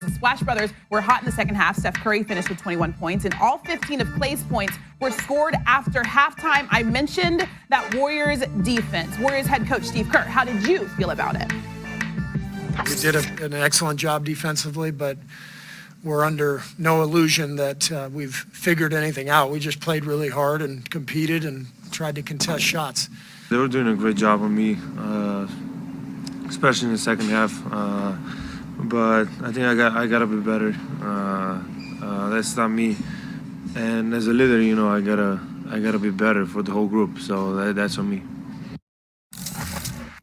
The Splash Brothers were hot in the second half. Steph Curry finished with 21 points, and all 15 of Klay's points were scored after halftime. I mentioned that Warriors defense. Warriors head coach Steve Kerr. How did you feel about it? We did an excellent job defensively, but we're under no illusion that we've figured anything out. We just played really hard and competed and tried to contest shots. They were doing a great job on me, especially in the second half. But I think I gotta be better. That's not me. And as a leader, you know, I gotta be better for the whole group. So that's on me.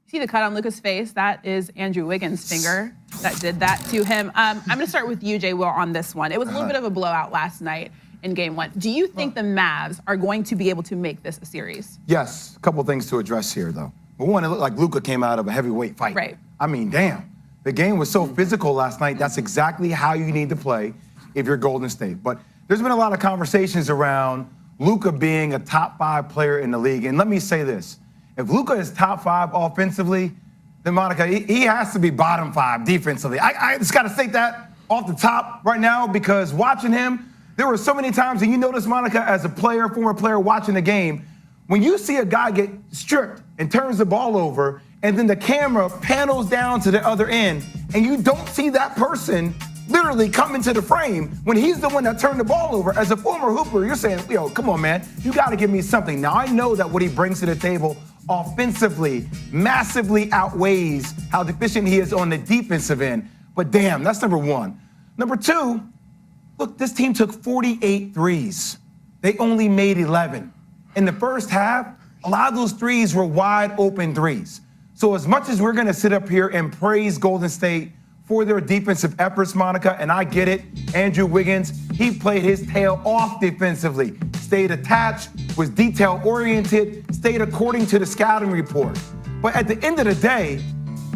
See the cut on Luka's face? That is Andrew Wiggins' finger that did that to him. I'm going to start with you, Jay Will, on this one. It was a little bit of a blowout last night in Game 1. Do you think the Mavs are going to be able to make this a series? Yes. A couple things to address here, though. But one, it looked like Luka came out of a heavyweight fight. Right. I mean, damn. The game was so physical last night. That's exactly how you need to play if you're Golden State. But there's been a lot of conversations around Luka being a top 5 player in the league. And let me say this. If Luka is top 5 offensively, then Monica, he has to be bottom 5 defensively. I just got to state that off the top right now, because watching him, there were so many times, and you notice, Monica, as a player, former player watching the game, when you see a guy get stripped and turns the ball over, and then the camera panels down to the other end, and you don't see that person literally come into the frame when he's the one that turned the ball over. As a former hooper, you're saying, yo, come on, man, you got to give me something. Now, I know that what he brings to the table offensively massively outweighs how deficient he is on the defensive end. But damn, that's number one. Number two, look, this team took 48 threes. They only made 11. In the first half, a lot of those threes were wide open threes. So as much as we're going to sit up here and praise Golden State for their defensive efforts, Monica, and I get it, Andrew Wiggins, he played his tail off defensively, stayed attached, was detail-oriented, stayed according to the scouting report. But at the end of the day,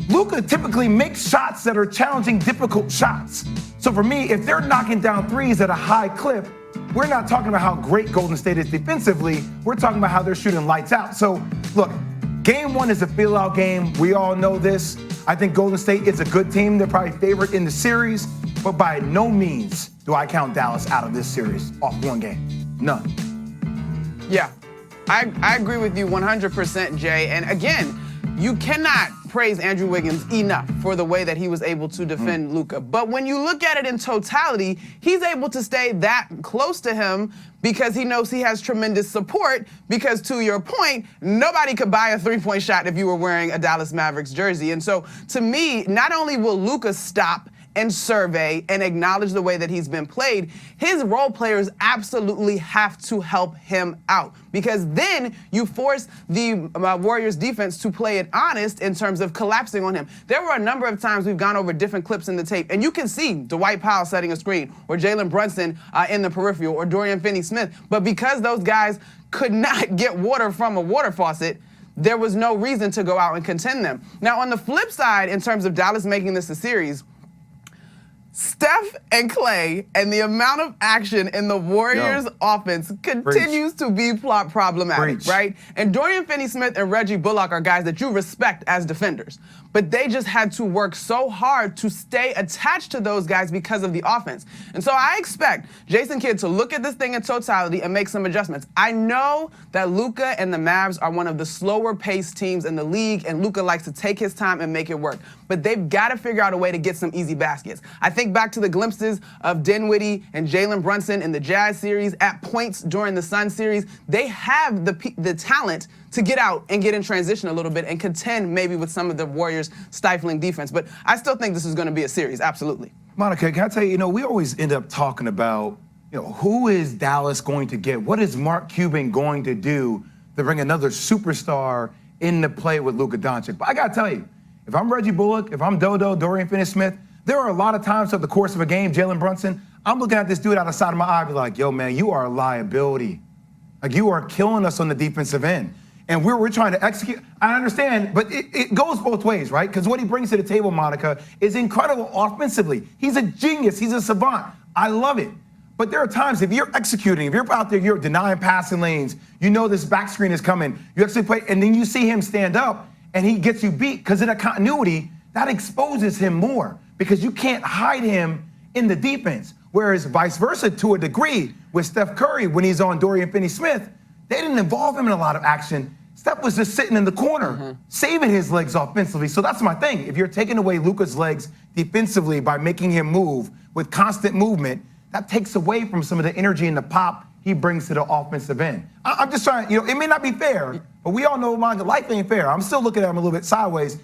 Luka typically makes shots that are challenging, difficult shots. So for me, if they're knocking down threes at a high clip, we're not talking about how great Golden State is defensively. We're talking about how they're shooting lights out. So, look, Game 1 is a feel-out game. We all know this. I think Golden State is a good team. They're probably favorite in the series. But by no means do I count Dallas out of this series off one game. None. Yeah, I agree with you 100%, Jay. And again, you cannot praise Andrew Wiggins enough for the way that he was able to defend Luka. But when you look at it in totality, he's able to stay that close to him because he knows he has tremendous support, because to your point, nobody could buy a three-point shot if you were wearing a Dallas Mavericks jersey. And so to me, not only will Luka stop and survey and acknowledge the way that he's been played, his role players absolutely have to help him out, because then you force the Warriors defense to play it honest in terms of collapsing on him. There were a number of times we've gone over different clips in the tape, and you can see Dwight Powell setting a screen, or Jalen Brunson in the peripheral, or Dorian Finney-Smith, but because those guys could not get water from a water faucet, there was no reason to go out and contend them. Now, on the flip side, in terms of Dallas making this a series, Steph and Klay and the amount of action in the Warriors offense continues to be problematic, right? And Dorian Finney-Smith and Reggie Bullock are guys that you respect as defenders, but they just had to work so hard to stay attached to those guys because of the offense. And so I expect Jason Kidd to look at this thing in totality and make some adjustments. I know that Luka and the Mavs are one of the slower paced teams in the league, and Luka likes to take his time and make it work, but they've got to figure out a way to get some easy baskets. I think back to the glimpses of Dinwiddie and Jalen Brunson in the Jazz series, at points during the Sun series. They have the talent to get out and get in transition a little bit and contend maybe with some of the Warriors' stifling defense. But I still think this is going to be a series, absolutely. Monica, can I tell you, we always end up talking about, who is Dallas going to get? What is Mark Cuban going to do to bring another superstar into play with Luka Doncic? But I got to tell you, if I'm Reggie Bullock, if I'm Dodo, Dorian Finney-Smith, there are a lot of times throughout the course of a game, Jalen Brunson, I'm looking at this dude out the side of my eye, be like, yo, man, you are a liability. Like, you are killing us on the defensive end. And we're trying to execute. I understand, but it goes both ways, right? Because what he brings to the table, Monica, is incredible offensively. He's a genius. He's a savant. I love it. But there are times, if you're executing, if you're out there, you're denying passing lanes, you know this back screen is coming, you actually play, and then you see him stand up, and he gets you beat because of that continuity. That exposes him more, because you can't hide him in the defense. Whereas vice versa to a degree with Steph Curry when he's on Dorian Finney-Smith, they didn't involve him in a lot of action. Steph was just sitting in the corner, saving his legs offensively. So that's my thing. If you're taking away Luka's legs defensively by making him move with constant movement, that takes away from some of the energy and the pop he brings to the offensive end. I'm just trying, it may not be fair, but we all know life ain't fair. I'm still looking at him a little bit sideways.